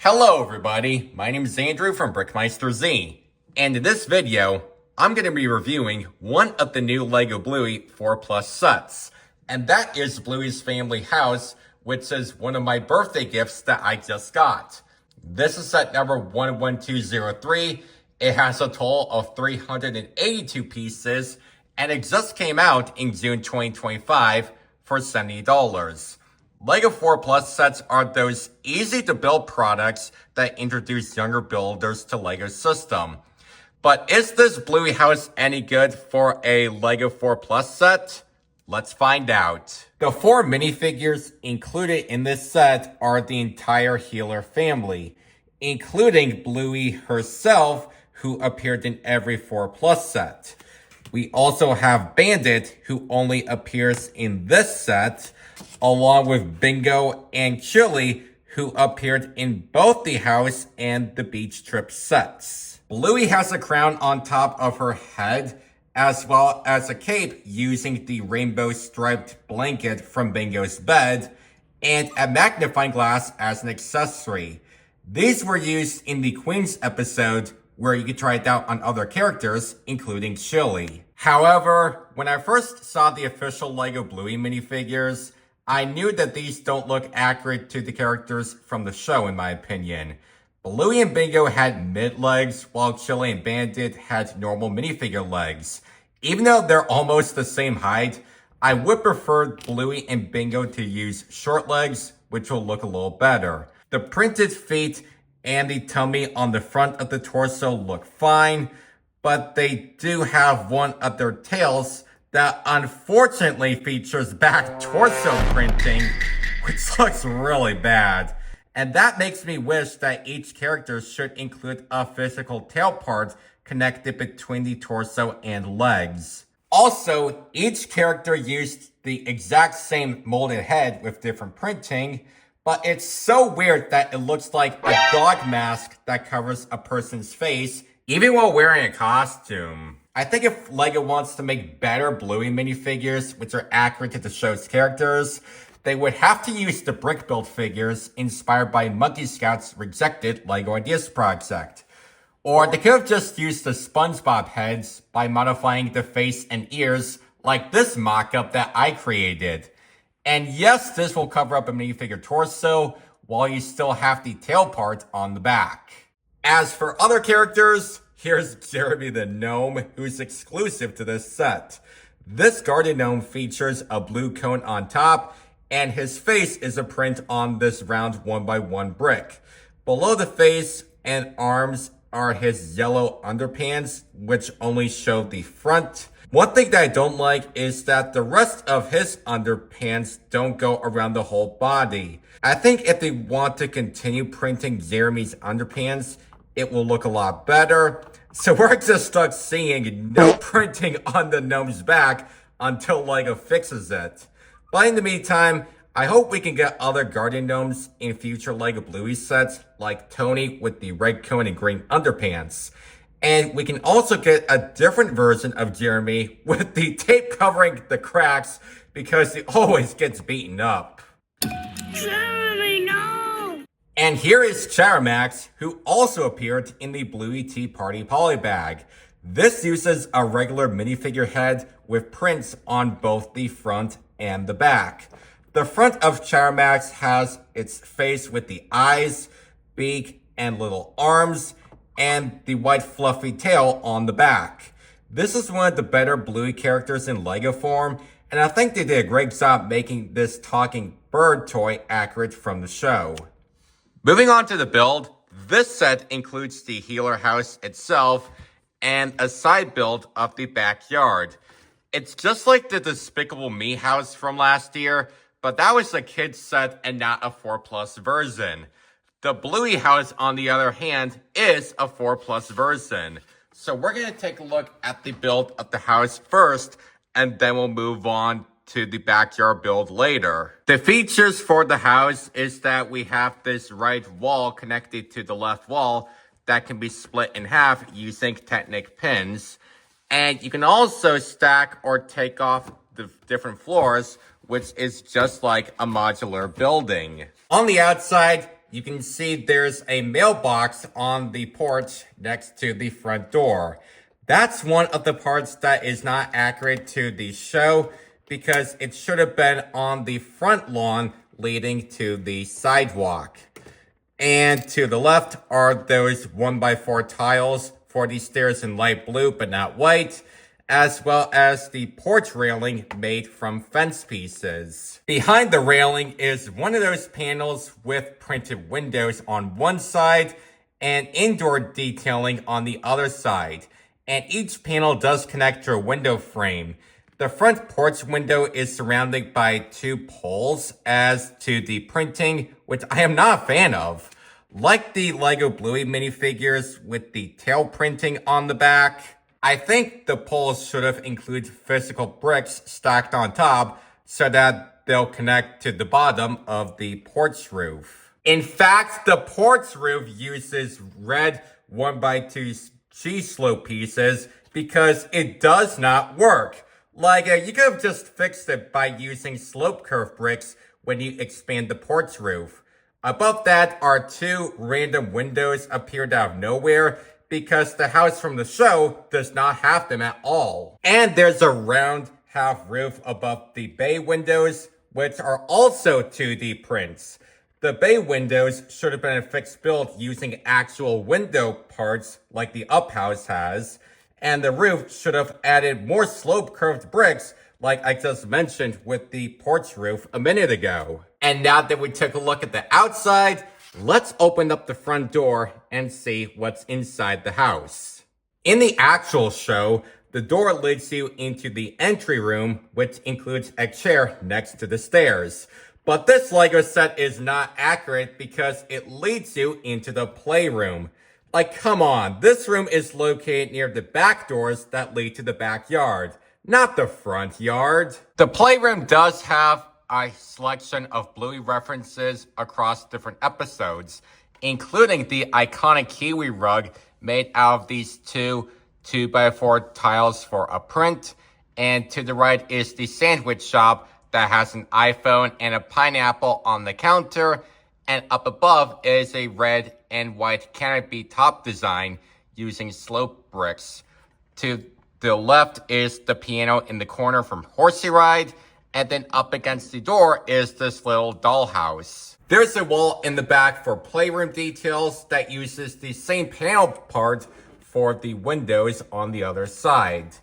Hello everybody, my name is Andrew from BrickMeisterZ, and in this video, I'm going to be reviewing one of the new LEGO Bluey 4 Plus sets, and that is Bluey's Family House, which is one of my birthday gifts that I just got. This is set number 11203, it has a total of 382 pieces, and it just came out in June 2025 for $70. LEGO 4 Plus sets are those easy-to-build products that introduce younger builders to LEGO's system. But is this Bluey House any good for a LEGO 4 Plus set? Let's find out. The 4 minifigures included in this set are the entire Healer family, including Bluey herself, who appeared in every 4 Plus set. We also have Bandit, who only appears in this set, along with Bingo and Chili, who appeared in both the house and the beach trip sets. Bluey has a crown on top of her head, as well as a cape using the rainbow striped blanket from Bingo's bed, and a magnifying glass as an accessory. These were used in the Queen's episode, where you could try it out on other characters, including Chili. However, when I first saw the official LEGO Bluey minifigures, I knew that these don't look accurate to the characters from the show, in my opinion. Bluey and Bingo had mid-legs, while Chili and Bandit had normal minifigure legs. Even though they're almost the same height, I would prefer Bluey and Bingo to use short legs, which will look a little better. The printed feet and the tummy on the front of the torso look fine, but they do have one of their tails that unfortunately features back torso printing, which looks really bad. And that makes me wish that each character should include a physical tail part connected between the torso and legs. Also, each character used the exact same molded head with different printing, but it's so weird that it looks like a dog mask that covers a person's face, even while wearing a costume. I think if LEGO wants to make better Bluey minifigures, which are accurate to the show's characters, they would have to use the brick build figures inspired by Monkey Scout's rejected LEGO Ideas project. Or they could have just used the SpongeBob heads by modifying the face and ears like this mock-up that I created. And yes, this will cover up a minifigure torso, while you still have the tail part on the back. As for other characters, here's Jeremy the Gnome, who's exclusive to this set. This garden gnome features a blue cone on top, and his face is a print on this round 1x1 brick. Below the face and arms are his yellow underpants, which only show the front. One thing that I don't like is that the rest of his underpants don't go around the whole body. I think if they want to continue printing Jeremy's underpants, it will look a lot better. So we're just stuck seeing no printing on the gnome's back until LEGO fixes it. But in the meantime, I hope we can get other guardian gnomes in future LEGO Bluey sets, like Tony with the red cone and green underpants. And we can also get a different version of Jeremy with the tape covering the cracks because he always gets beaten up. Jeremy, no! And here is Chattermax, who also appeared in the Bluey Tea Party polybag. This uses a regular minifigure head with prints on both the front and the back. The front of Chattermax has its face with the eyes, beak, and little arms, and the white fluffy tail on the back. This is one of the better Bluey characters in LEGO form, and I think they did a great job making this talking bird toy accurate from the show. Moving on to the build, this set includes the Healer house itself and a side build of the backyard. It's just like the Despicable Me house from last year, but that was a kid's set and not a 4 Plus version. The Bluey house, on the other hand, is a 4 Plus version. So we're going to take a look at the build of the house first, and then we'll move on to the backyard build later. The features for the house is that we have this right wall connected to the left wall that can be split in half using Technic pins. And you can also stack or take off the different floors, which is just like a modular building. On the outside, you can see there's a mailbox on the porch next to the front door. That's one of the parts that is not accurate to the show because it should have been on the front lawn leading to the sidewalk. And to the left are those 1x4 tiles for the stairs in light blue but not white, as well as the porch railing made from fence pieces. Behind the railing is one of those panels with printed windows on one side and indoor detailing on the other side. And each panel does connect to a window frame. The front porch window is surrounded by 2 poles as to the printing, which I am not a fan of. Like the LEGO Bluey minifigures with the tail printing on the back, I think the poles should have included physical bricks stacked on top so that they'll connect to the bottom of the porch roof. In fact, the porch roof uses red 1x2 G-slope pieces because it does not work. Like, you could have just fixed it by using slope curve bricks when you expand the porch roof. Above that are 2 random windows appeared out of nowhere because the house from the show does not have them at all. And there's a round half roof above the bay windows, which are also 2D prints. The bay windows should have been a fixed build using actual window parts like the up house has, and the roof should have added more slope curved bricks like I just mentioned with the porch roof a minute ago. And now that we took a look at the outside, let's open up the front door and see what's inside the house. In the actual show, the door leads you into the entry room, which includes a chair next to the stairs. But this LEGO set is not accurate because it leads you into the playroom. Like, come on, this room is located near the back doors that lead to the backyard, not the front yard. The playroom does have a selection of Bluey references across different episodes, including the iconic Kiwi rug made out of these 2 2x4 tiles for a print. And to the right is the sandwich shop that has an iPhone and a pineapple on the counter, and up above is a red and white canopy top design using slope bricks. To the left is the piano in the corner from Horsey Ride, and then up against the door is this little dollhouse. There's a wall in the back for playroom details that uses the same panel part for the windows on the other side.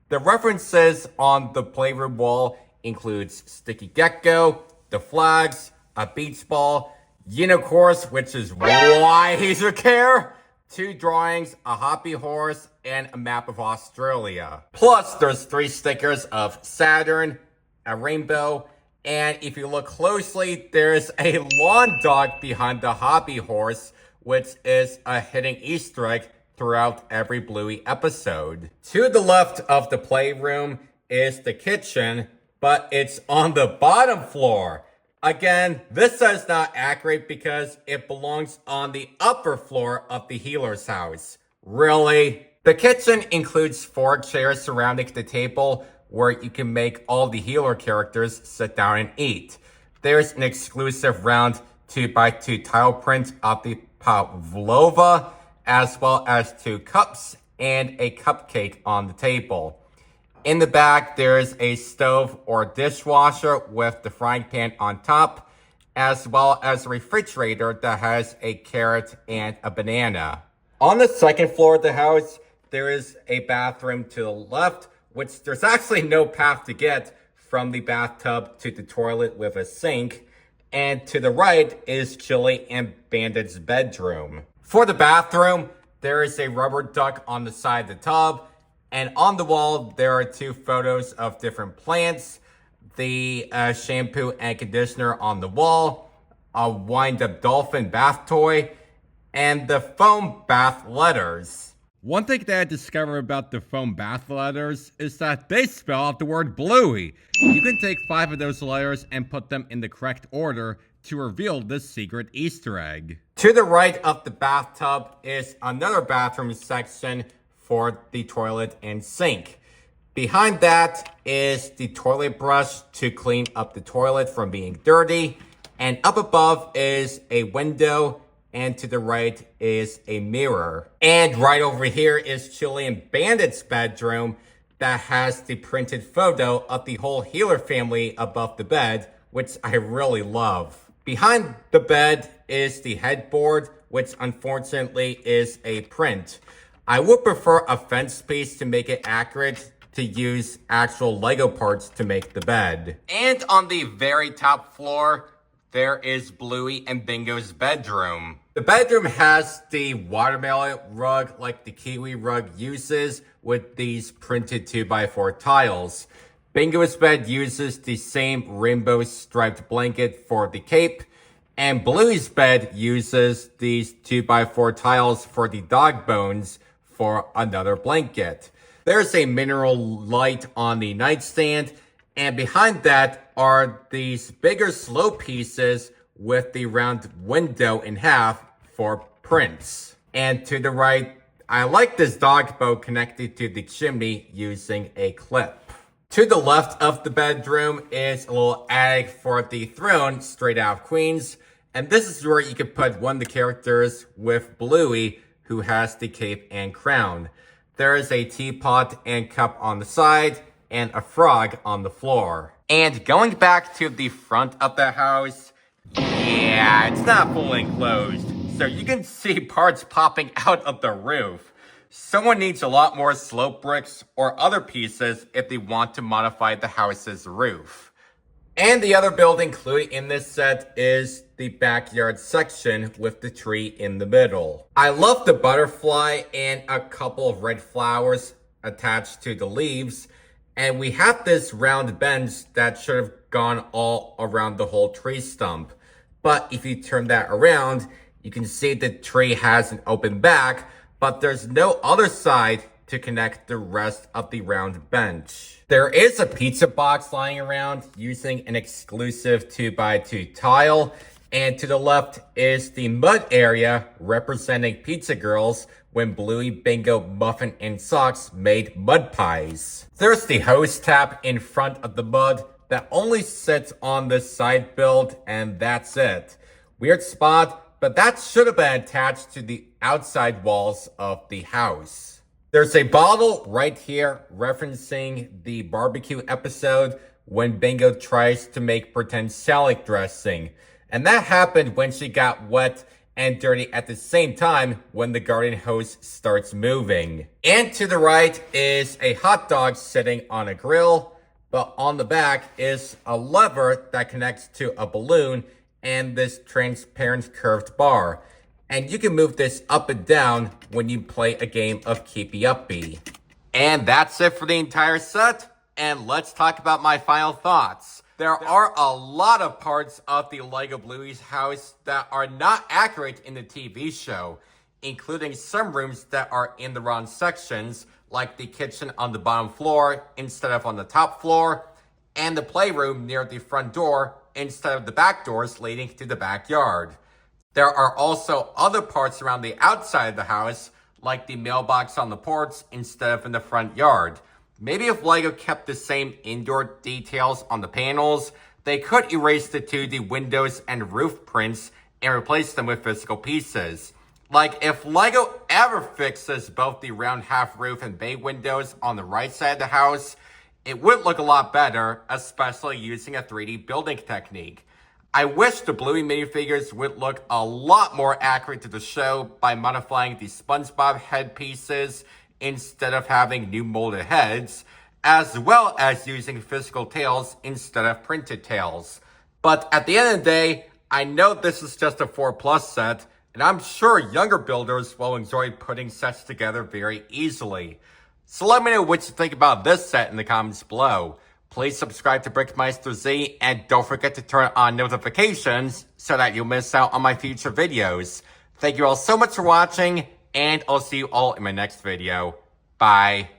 The references on the playroom wall includes Sticky Gecko, the flags, a beach ball, Unicorns, which is why he's a care, 2 drawings, a hoppy horse, and a map of Australia. Plus, there's 3 stickers of Saturn, a rainbow, and if you look closely, there's a lawn dog behind the hobby horse, which is a hidden Easter egg throughout every Bluey episode. To the left of the playroom is the kitchen, but it's on the bottom floor. Again, this is not accurate because it belongs on the upper floor of the healer's house. Really? The kitchen includes 4 chairs surrounding the table where you can make all the healer characters sit down and eat. There's an exclusive round 2x2 tile print of the pavlova, as well as 2 cups and a cupcake on the table. In the back, there's a stove or dishwasher with the frying pan on top, as well as a refrigerator that has a carrot and a banana. On the second floor of the house, there is a bathroom to the left, which there's actually no path to get from the bathtub to the toilet with a sink. And to the right is Chili and Bandit's bedroom. For the bathroom, there is a rubber duck on the side of the tub. And on the wall, there are 2 photos of different plants, the shampoo and conditioner on the wall, a wind-up dolphin bath toy, and the foam bath letters. One thing that I discovered about the foam bath letters is that they spell out the word Bluey. You can take 5 of those letters and put them in the correct order to reveal this secret Easter egg. To the right of the bathtub is another bathroom section for the toilet and sink. Behind that is the toilet brush to clean up the toilet from being dirty. And up above is a window, and to the right is a mirror. And right over here is Chili and Bandit's bedroom that has the printed photo of the whole Healer family above the bed, which I really love. Behind the bed is the headboard, which unfortunately is a print. I would prefer a fence piece to make it accurate to use actual Lego parts to make the bed. And on the very top floor, there is Bluey and Bingo's bedroom. The bedroom has the watermelon rug like the kiwi rug uses with these printed 2x4 tiles. Bingo's bed uses the same rainbow striped blanket for the cape, and Bluey's bed uses these 2x4 tiles for the dog bones for another blanket. There's a mineral light on the nightstand, and behind that are these bigger slow pieces with the round window in half for prints. And to the right, I like this dog boat connected to the chimney using a clip. To the left of the bedroom is a little attic for the throne straight out of Queens. And this is where you could put one of the characters with Bluey, who has the cape and crown. There is a teapot and cup on the side, and a frog on the floor. And going back to the front of the house, yeah, it's not fully enclosed, so you can see parts popping out of the roof. Someone needs a lot more slope bricks or other pieces if they want to modify the house's roof. And the other building included in this set is the backyard section with the tree in the middle. I love the butterfly and a couple of red flowers attached to the leaves. And we have this round bench that should have gone all around the whole tree stump. But if you turn that around, you can see the tree has an open back, but there's no other side to connect the rest of the round bench. There is a pizza box lying around using an exclusive 2x2 tile. And to the left is the mud area representing Pizza Girls when Bluey, Bingo, Muffin, and Socks made mud pies. There's the hose tap in front of the mud that only sits on the side build, and that's it. Weird spot, but that should have been attached to the outside walls of the house. There's a bottle right here referencing the barbecue episode when Bingo tries to make pretend salad dressing. And that happened when she got wet and dirty at the same time when the garden hose starts moving. And to the right is a hot dog sitting on a grill, but on the back is a lever that connects to a balloon and this transparent curved bar. And you can move this up and down when you play a game of Keepy Uppy. And that's it for the entire set. And let's talk about my final thoughts. There are a lot of parts of the LEGO Bluey's house that are not accurate in the TV show, including some rooms that are in the wrong sections, like the kitchen on the bottom floor instead of on the top floor, and the playroom near the front door instead of the back doors leading to the backyard. There are also other parts around the outside of the house, like the mailbox on the porch instead of in the front yard. Maybe if LEGO kept the same indoor details on the panels, they could erase the 2D windows and roof prints and replace them with physical pieces. Like if LEGO ever fixes both the round half roof and bay windows on the right side of the house, it would look a lot better, especially using a 3D building technique. I wish the Bluey minifigures would look a lot more accurate to the show by modifying the SpongeBob headpieces instead of having new molded heads, as well as using physical tails instead of printed tails. But at the end of the day, I know this is just a 4+ set, and I'm sure younger builders will enjoy putting sets together very easily. So let me know what you think about this set in the comments below. Please subscribe to BrickMeisterZ, and don't forget to turn on notifications so that you'll miss out on my future videos. Thank you all so much for watching, and I'll see you all in my next video. Bye.